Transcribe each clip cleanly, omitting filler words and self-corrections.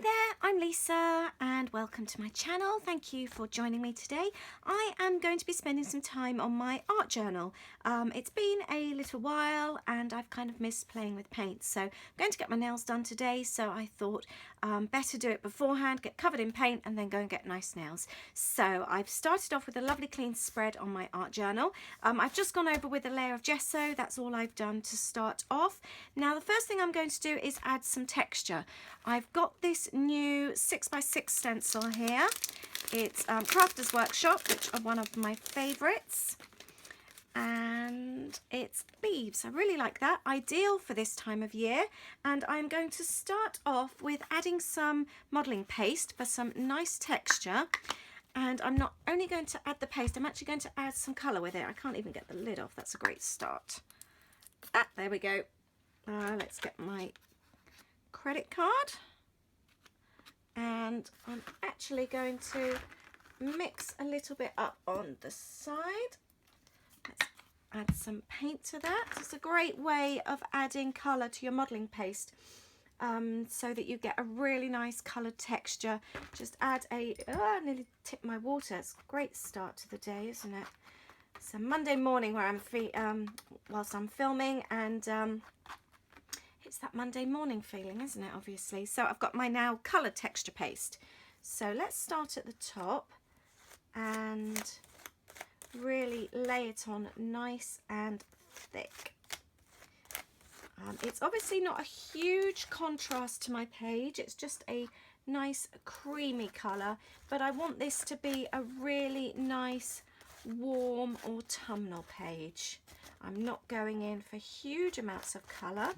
Hi there, I'm Lisa and welcome to my channel. Thank you for joining me today. I am going to be spending some time on my art journal. It's been a little while and I've kind of missed playing with paint, so I'm going to get my nails done today, so I thought better do it beforehand, get covered in paint and then go and get nice nails. So I've started off with a lovely clean spread on my art journal. I've just gone over with a layer of gesso. That's all I've done to start off. Now the first thing I'm going to do is add some texture. I've got this new 6x6 stencil here. It's Crafters Workshop, which are one of my favourites, and it's leaves. I really like that, ideal for this time of year. And I'm going to start off with adding some modelling paste for some nice texture. And I'm not only going to add the paste, I'm actually going to add some colour with it. I can't even get the lid off. That's a great start. There we go. Let's get my credit card, and I'm actually going to mix a little bit up on the side. Let's add some paint to that. It's a great way of adding colour to your modelling paste, so that you get a really nice coloured texture. Just add I nearly tipped my water. It's a great start to the day, isn't it? It's a Monday morning where I'm whilst I'm filming, and it's that Monday morning feeling, isn't it, obviously. So I've got my now coloured texture paste. So let's start at the top and really lay it on nice and thick. It's obviously not a huge contrast to my page. It's just a nice creamy colour, but I want this to be a really nice warm autumnal page. I'm not going in for huge amounts of colour.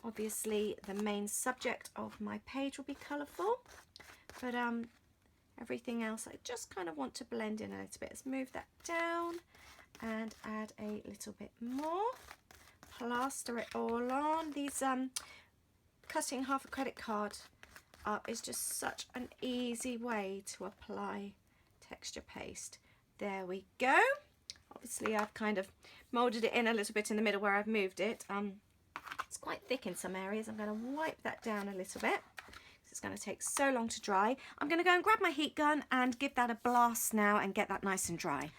Obviously the main subject of my page will be colourful, but everything else I just kind of want to blend in a little bit. Let's move that down and add a little bit more. Plaster it all on. These cutting half a credit card up is just such an easy way to apply texture paste. There we go. Obviously I've kind of moulded it in a little bit in the middle where I've moved it. It's quite thick in some areas. I'm going to wipe that down a little bit. It's going to take so long to dry. I'm going to go and grab my heat gun and give that a blast now and get that nice and dry.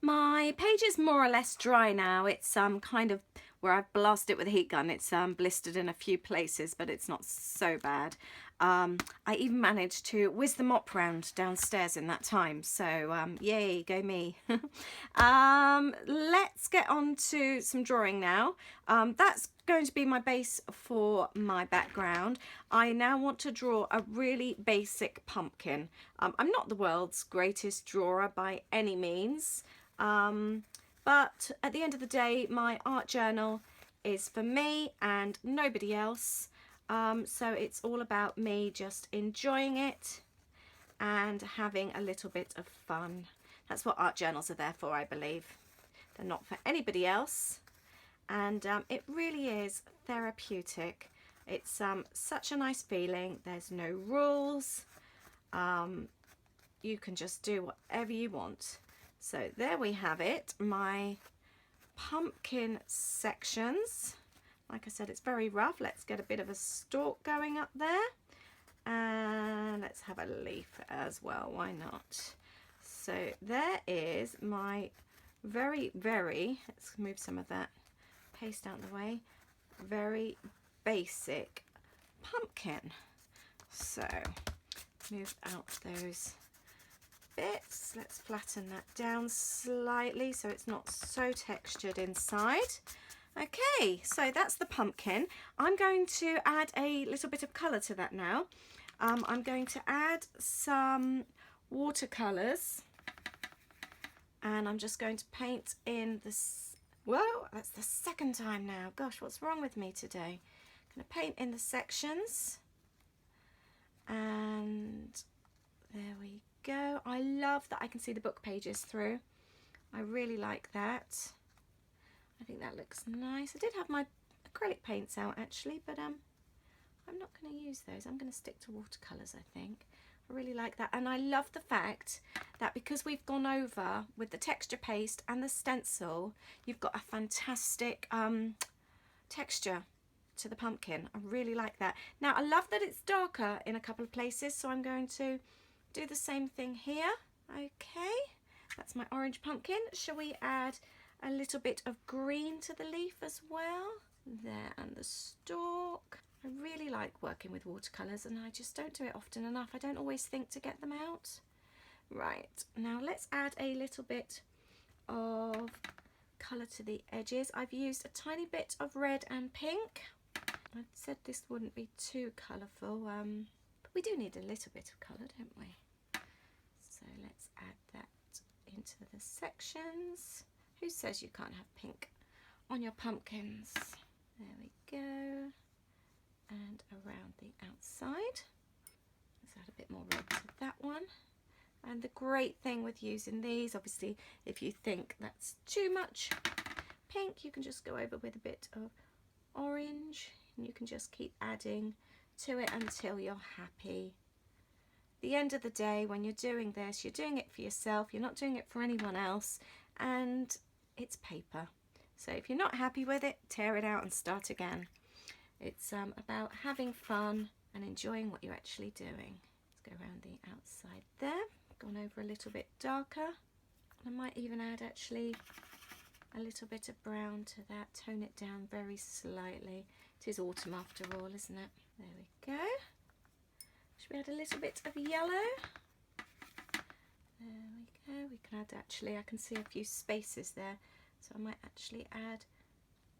My page is more or less dry now. It's kind of where I've blasted it with a heat gun. It's blistered in a few places, but it's not so bad. I even managed to whiz the mop round downstairs in that time, so yay, go me. Let's get on to some drawing now. That's going to be my base for my background. I now want to draw a really basic pumpkin. I'm not the world's greatest drawer by any means, but at the end of the day my art journal is for me and nobody else. So it's all about me just enjoying it and having a little bit of fun. That's what art journals are there for, I believe. They're not for anybody else, and it really is therapeutic. It's such a nice feeling. There's no rules. You can just do whatever you want. So there we have it, my pumpkin sections. Like I said, it's very rough. Let's get a bit of a stalk going up there. And let's have a leaf as well. Why not? So there is my very, let's move some of that paste out of the way, very basic pumpkin. So move out those bits. Let's flatten that down slightly so it's not so textured inside. Okay, so that's the pumpkin. I'm going to add a little bit of colour to that now. I'm going to add some watercolours, and I'm just going to paint in this. Whoa, that's the second time now. Gosh, what's wrong with me today? I'm going to paint in the sections, and there we go. I love that I can see the book pages through. I really like that. I think that looks nice. I did have my acrylic paints out actually, but I'm not going to use those. I'm going to stick to watercolours, I think. I really like that, and I love the fact that because we've gone over with the texture paste and the stencil, you've got a fantastic texture to the pumpkin. I really like that. Now I love that it's darker in a couple of places, so I'm going to do the same thing here. Okay, that's my orange pumpkin. Shall we add a little bit of green to the leaf as well? There, and the stalk. I really like working with watercolours, and I just don't do it often enough. I don't always think to get them out. Right, now let's add a little bit of colour to the edges. I've used a tiny bit of red and pink. I said this wouldn't be too colourful, but we do need a little bit of colour, don't we? So let's add that into the sections. Who says you can't have pink on your pumpkins? There we go. And around the outside. Let's add a bit more red to that one. And the great thing with using these, obviously, if you think that's too much pink, you can just go over with a bit of orange, and you can just keep adding to it until you're happy. At the end of the day, when you're doing this, you're doing it for yourself, you're not doing it for anyone else, and it's paper. So if you're not happy with it, tear it out and start again. It's about having fun and enjoying what you're actually doing. Let's go around the outside there. Gone over a little bit darker. I might even add actually a little bit of brown to that, tone it down very slightly. It is autumn after all, isn't it? There we go. Should we add a little bit of yellow? There we go. We can add actually, I can see a few spaces there, so I might actually add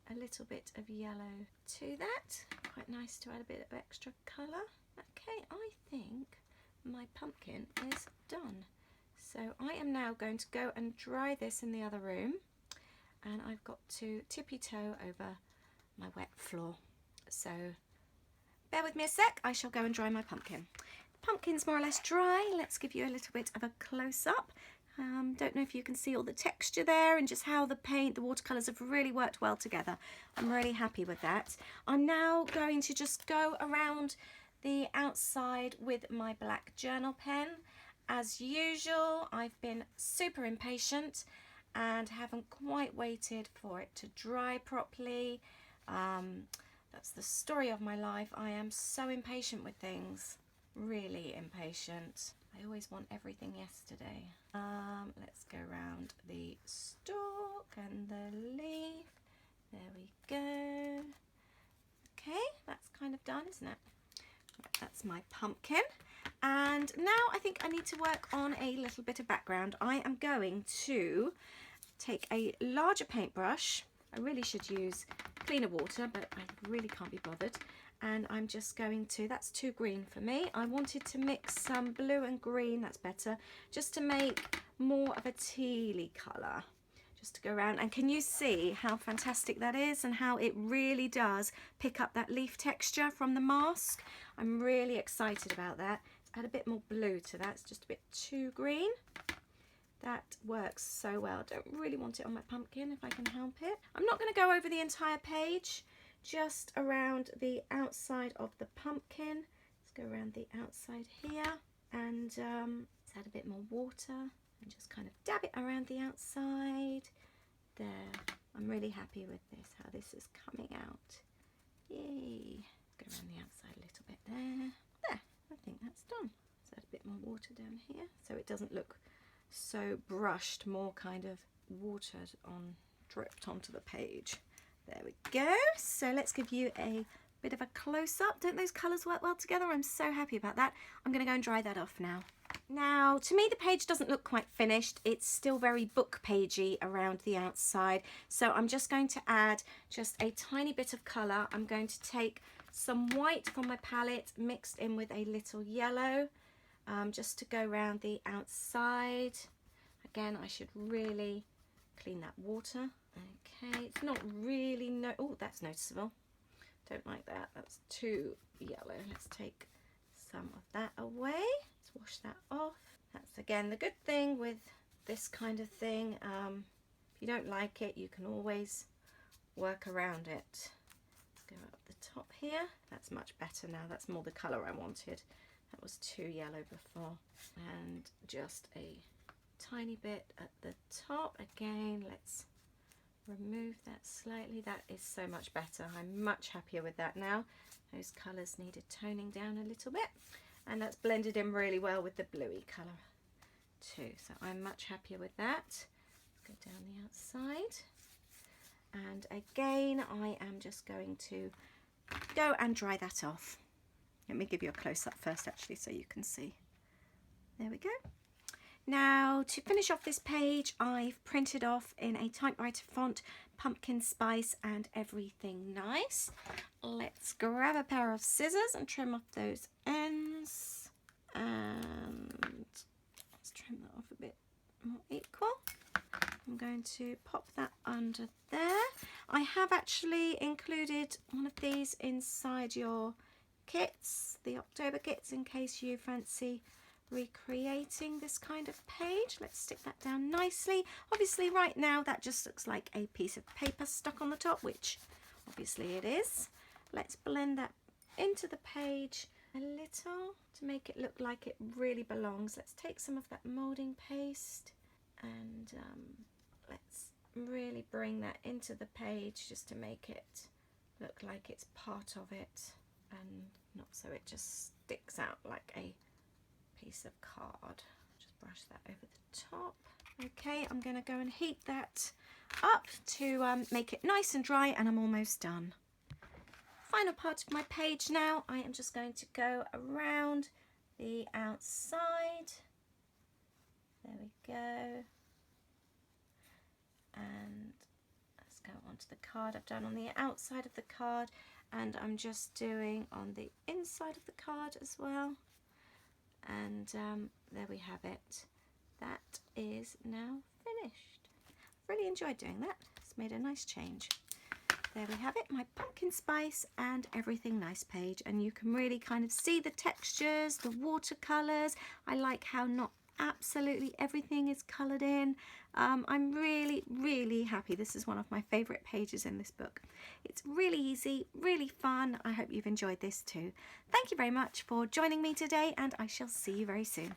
a little bit of yellow to that. Quite nice to add a bit of extra colour. Okay, I think my pumpkin is done. So I am now going to go and dry this in the other room, and I've got to tippy toe over my wet floor. So bear with me a sec, I shall go and dry my pumpkin. The pumpkin's more or less dry. Let's give you a little bit of a close-up. Don't know if you can see all the texture there and just how the paint, the watercolours have really worked well together. I'm really happy with that. I'm now going to just go around the outside with my black journal pen. As usual, I've been super impatient and haven't quite waited for it to dry properly. That's the story of my life. I am so impatient with things, really impatient. I always want everything yesterday. Let's go around the stalk and the leaf. There we go. Okay, that's kind of done, isn't it? That's my pumpkin. And now I think I need to work on a little bit of background. I am going to take a larger paintbrush. I really should use cleaner water, but I really can't be bothered. And I'm just going to, that's too green for me. I wanted to mix some blue and green, that's better, just to make more of a tealy colour. Just to go around, and can you see how fantastic that is and how it really does pick up that leaf texture from the mask? I'm really excited about that. Add a bit more blue to that, it's just a bit too green. That works so well. Don't really want it on my pumpkin if I can help it. I'm not going to go over the entire page, just around the outside of the pumpkin. Let's go around the outside here, and let's add a bit more water and just kind of dab it around the outside. There, I'm really happy with this, how this is coming out. Yay. Go around the outside a little bit there. There, I think that's done. Let's add a bit more water down here so it doesn't look so brushed, more kind of watered on, dripped onto the page. There we go. So let's give you a bit of a close-up. Don't those colours work well together? I'm so happy about that. I'm going to go and dry that off now. Now, to me, the page doesn't look quite finished. It's still very book pagey around the outside. So I'm just going to add just a tiny bit of colour. I'm going to take some white from my palette mixed in with a little yellow, just to go around the outside. Again, I should really clean that water. Okay, it's not really, oh, that's noticeable. Don't like that, that's too yellow. Let's take some of that away. Let's wash that off. That's again the good thing with this kind of thing. If you don't like it, you can always work around it. Let's go up the top here. That's much better now. That's more the colour I wanted. That was too yellow before. And just a tiny bit at the top. Again, let's remove that slightly. That is so much better. I'm much happier with that now. Those colours needed toning down a little bit, and that's blended in really well with the bluey colour too. So I'm much happier with that. Go down the outside, and again I am just going to go and dry that off. Let me give you a close-up first actually so you can see. There we go. Now to finish off this page, I've printed off in a typewriter font pumpkin spice and everything nice. Let's grab a pair of scissors and trim off those ends, and let's trim that off a bit more equal. I'm going to pop that under there. I have actually included one of these inside your kits, the October kits, in case you fancy recreating this kind of page. Let's stick that down nicely. Obviously right now that just looks like a piece of paper stuck on the top, which obviously it is. Let's blend that into the page a little to make it look like it really belongs. Let's take some of that moulding paste and let's really bring that into the page just to make it look like it's part of it and not so it just sticks out like a piece of card. Just brush that over the top. Okay, I'm going to go and heat that up to make it nice and dry, and I'm almost done. Final part of my page now. I am just going to go around the outside. There we go. And let's go onto the card. I've done on the outside of the card, and I'm just doing on the inside of the card as well. And there we have it. That is now finished. Really enjoyed doing that. It's made a nice change. There we have it, my pumpkin spice and everything nice page, and you can really kind of see the textures, the watercolors. I like how not absolutely everything is colored in. I'm really happy. This is one of my favorite pages in this book. It's really easy, really fun. I hope you've enjoyed this too. Thank you very much for joining me today, and I shall see you very soon.